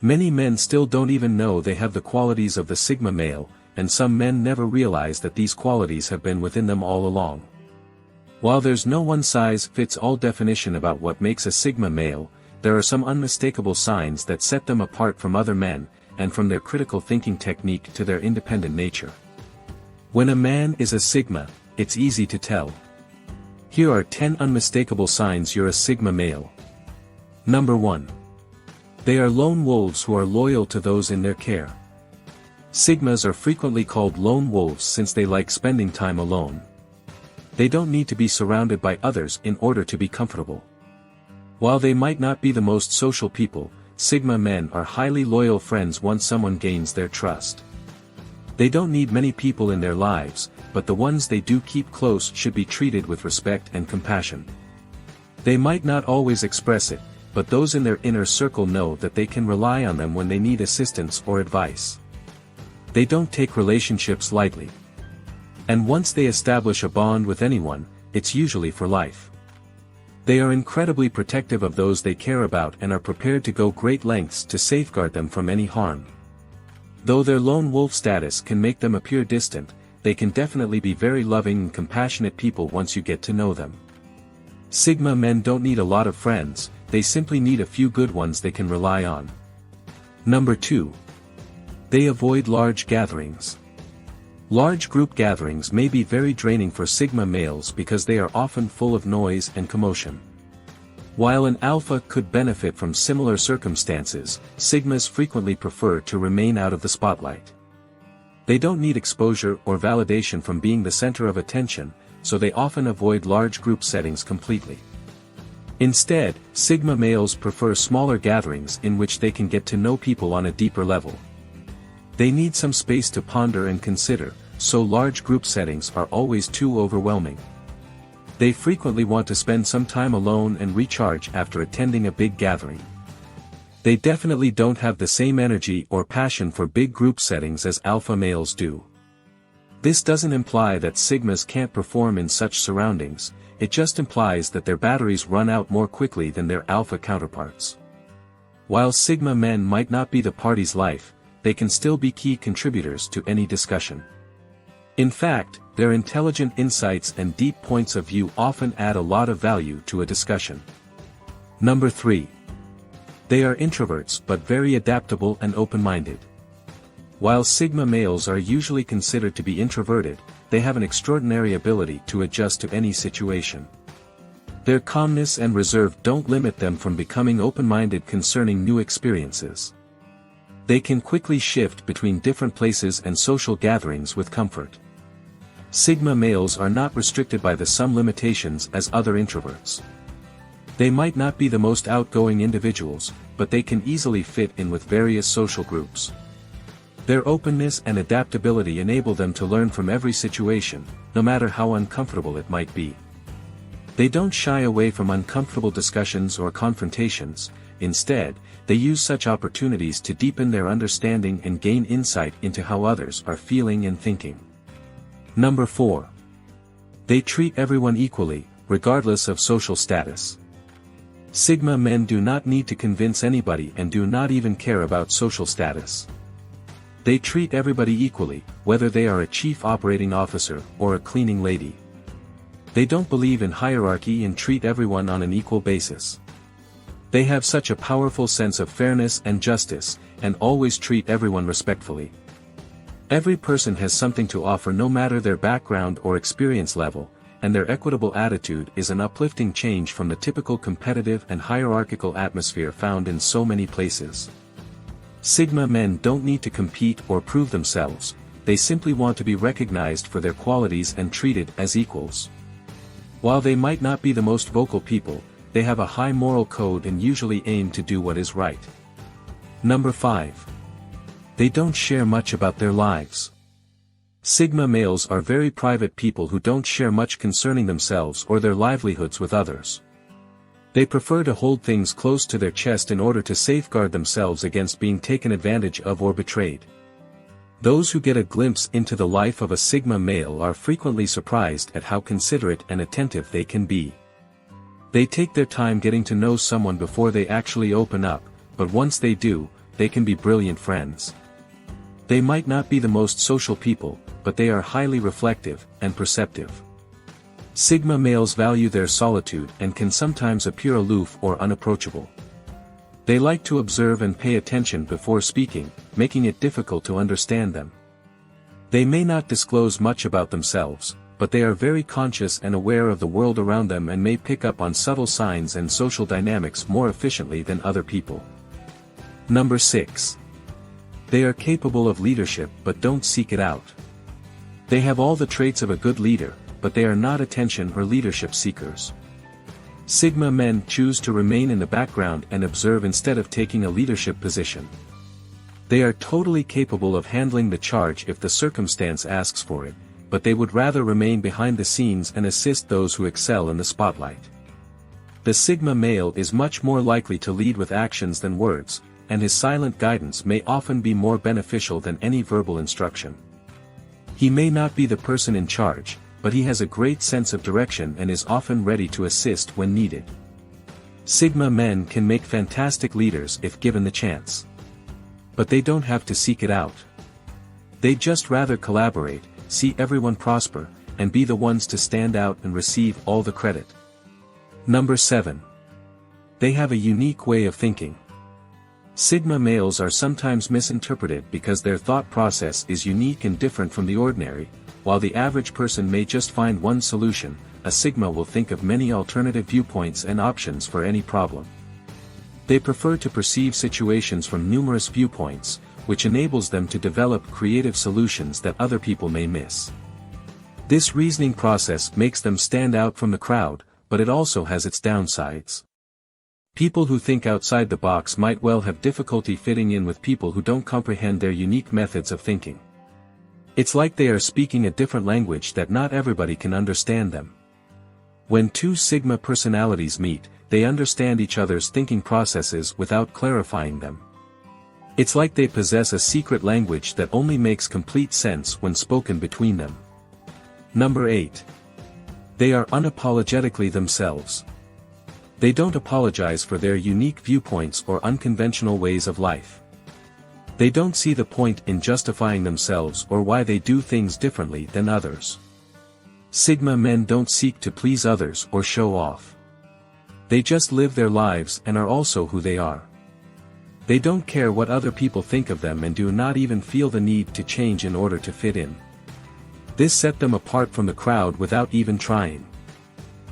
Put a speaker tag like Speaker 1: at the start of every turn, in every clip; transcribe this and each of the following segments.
Speaker 1: Many men still don't even know they have the qualities of the Sigma male, and some men never realize that these qualities have been within them all along. While there's no one-size-fits-all definition about what makes a Sigma male, there are some unmistakable signs that set them apart from other men, and from their critical thinking technique to their independent nature. When a man is a Sigma, it's easy to tell. Here are 10 unmistakable signs you're a Sigma male. Number 1. They are lone wolves who are loyal to those in their care. Sigmas are frequently called lone wolves since they like spending time alone. They don't need to be surrounded by others in order to be comfortable. While they might not be the most social people, Sigma men are highly loyal friends once someone gains their trust. They don't need many people in their lives, but the ones they do keep close should be treated with respect and compassion. They might not always express it, but those in their inner circle know that they can rely on them when they need assistance or advice. They don't take relationships lightly. And once they establish a bond with anyone, it's usually for life. They are incredibly protective of those they care about and are prepared to go great lengths to safeguard them from any harm. Though their lone wolf status can make them appear distant, they can definitely be very loving and compassionate people once you get to know them. Sigma men don't need a lot of friends, they simply need a few good ones they can rely on. Number 2. They avoid large gatherings. Large group gatherings may be very draining for Sigma males because they are often full of noise and commotion. While an alpha could benefit from similar circumstances, Sigmas frequently prefer to remain out of the spotlight. They don't need exposure or validation from being the center of attention, so they often avoid large group settings completely. Instead, Sigma males prefer smaller gatherings in which they can get to know people on a deeper level. They need some space to ponder and consider, so large group settings are always too overwhelming. They frequently want to spend some time alone and recharge after attending a big gathering. They definitely don't have the same energy or passion for big group settings as alpha males do. This doesn't imply that Sigmas can't perform in such surroundings, it just implies that their batteries run out more quickly than their alpha counterparts. While Sigma men might not be the party's life, they can still be key contributors to any discussion. In fact, their intelligent insights and deep points of view often add a lot of value to a discussion. Number 3. They are introverts but very adaptable and open-minded. While Sigma males are usually considered to be introverted, they have an extraordinary ability to adjust to any situation. Their calmness and reserve don't limit them from becoming open-minded concerning new experiences. They can quickly shift between different places and social gatherings with comfort. Sigma males are not restricted by the same limitations as other introverts. They might not be the most outgoing individuals, but they can easily fit in with various social groups. Their openness and adaptability enable them to learn from every situation, no matter how uncomfortable it might be. They don't shy away from uncomfortable discussions or confrontations. Instead, they use such opportunities to deepen their understanding and gain insight into how others are feeling and thinking. Number 4. They treat everyone equally, regardless of social status. Sigma men do not need to convince anybody and do not even care about social status. They treat everybody equally, whether they are a chief operating officer or a cleaning lady. They don't believe in hierarchy and treat everyone on an equal basis. They have such a powerful sense of fairness and justice, and always treat everyone respectfully. Every person has something to offer no matter their background or experience level, and their equitable attitude is an uplifting change from the typical competitive and hierarchical atmosphere found in so many places. Sigma men don't need to compete or prove themselves, they simply want to be recognized for their qualities and treated as equals. While they might not be the most vocal people, they have a high moral code and usually aim to do what is right. Number 5. They don't share much about their lives. Sigma males are very private people who don't share much concerning themselves or their livelihoods with others. They prefer to hold things close to their chest in order to safeguard themselves against being taken advantage of or betrayed. Those who get a glimpse into the life of a Sigma male are frequently surprised at how considerate and attentive they can be. They take their time getting to know someone before they actually open up, but once they do, they can be brilliant friends. They might not be the most social people, but they are highly reflective and perceptive. Sigma males value their solitude and can sometimes appear aloof or unapproachable. They like to observe and pay attention before speaking, making it difficult to understand them. They may not disclose much about themselves, but they are very conscious and aware of the world around them and may pick up on subtle signs and social dynamics more efficiently than other people. Number 6. They are capable of leadership but don't seek it out. They have all the traits of a good leader, but they are not attention or leadership seekers. Sigma men choose to remain in the background and observe instead of taking a leadership position. They are totally capable of handling the charge if the circumstance asks for it, but they would rather remain behind the scenes and assist those who excel in the spotlight. The Sigma male is much more likely to lead with actions than words, and his silent guidance may often be more beneficial than any verbal instruction. He may not be the person in charge, but he has a great sense of direction and is often ready to assist when needed. Sigma men can make fantastic leaders if given the chance. But they don't have to seek it out. They'd just rather collaborate, see everyone prosper, and be the ones to stand out and receive all the credit. Number 7. They have a unique way of thinking. Sigma males are sometimes misinterpreted because their thought process is unique and different from the ordinary. While the average person may just find one solution, a Sigma will think of many alternative viewpoints and options for any problem. They prefer to perceive situations from numerous viewpoints, which enables them to develop creative solutions that other people may miss. This reasoning process makes them stand out from the crowd, but it also has its downsides. People who think outside the box might well have difficulty fitting in with people who don't comprehend their unique methods of thinking. It's like they are speaking a different language that not everybody can understand them. When two Sigma personalities meet, they understand each other's thinking processes without clarifying them. It's like they possess a secret language that only makes complete sense when spoken between them. Number 8. They are unapologetically themselves. They don't apologize for their unique viewpoints or unconventional ways of life. They don't see the point in justifying themselves or why they do things differently than others. Sigma men don't seek to please others or show off. They just live their lives and are also who they are. They don't care what other people think of them and do not even feel the need to change in order to fit in. This set them apart from the crowd without even trying.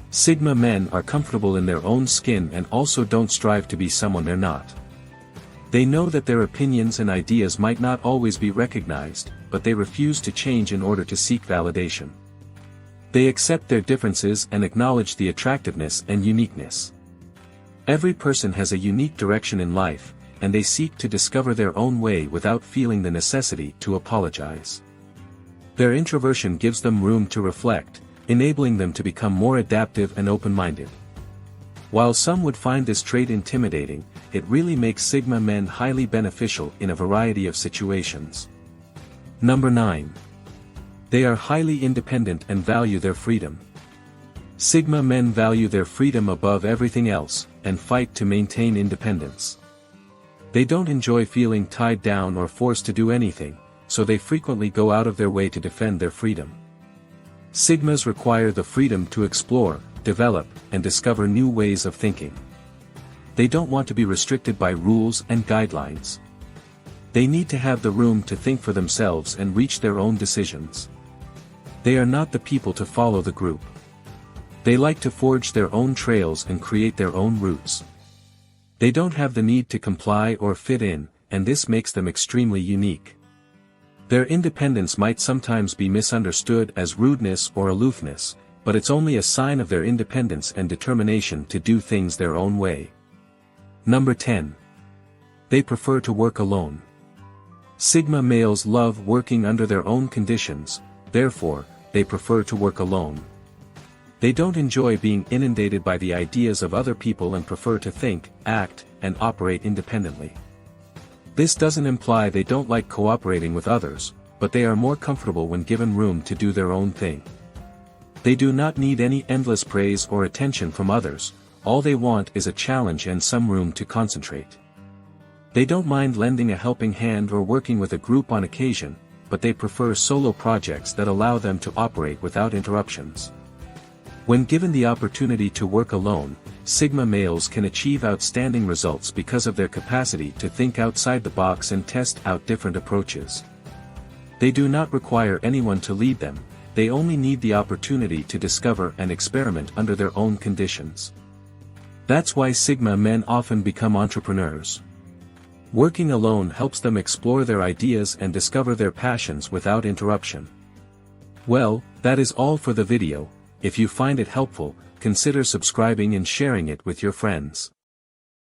Speaker 1: Sigma men are comfortable in their own skin and also don't strive to be someone they're not. They know that their opinions and ideas might not always be recognized, but they refuse to change in order to seek validation. They accept their differences and acknowledge the attractiveness and uniqueness. Every person has a unique direction in life, and they seek to discover their own way without feeling the necessity to apologize. Their introversion gives them room to reflect, enabling them to become more adaptive and open-minded. While some would find this trait intimidating, it really makes Sigma men highly beneficial in a variety of situations. Number 9. They are highly independent and value their freedom. Sigma men value their freedom above everything else, and fight to maintain independence. They don't enjoy feeling tied down or forced to do anything, so they frequently go out of their way to defend their freedom. Sigmas require the freedom to explore, develop, and discover new ways of thinking. They don't want to be restricted by rules and guidelines. They need to have the room to think for themselves and reach their own decisions. They are not the people to follow the group. They like to forge their own trails and create their own routes. They don't have the need to comply or fit in, and this makes them extremely unique. Their independence might sometimes be misunderstood as rudeness or aloofness, but it's only a sign of their independence and determination to do things their own way. Number 10. They prefer to work alone. Sigma males love working under their own conditions, therefore, they prefer to work alone. They don't enjoy being inundated by the ideas of other people and prefer to think, act, and operate independently. This doesn't imply they don't like cooperating with others, but they are more comfortable when given room to do their own thing. They do not need any endless praise or attention from others, all they want is a challenge and some room to concentrate. They don't mind lending a helping hand or working with a group on occasion, but they prefer solo projects that allow them to operate without interruptions. When given the opportunity to work alone, Sigma males can achieve outstanding results because of their capacity to think outside the box and test out different approaches. They do not require anyone to lead them, they only need the opportunity to discover and experiment under their own conditions. That's why Sigma men often become entrepreneurs. Working alone helps them explore their ideas and discover their passions without interruption. Well, that is all for the video. If you find it helpful, consider subscribing and sharing it with your friends.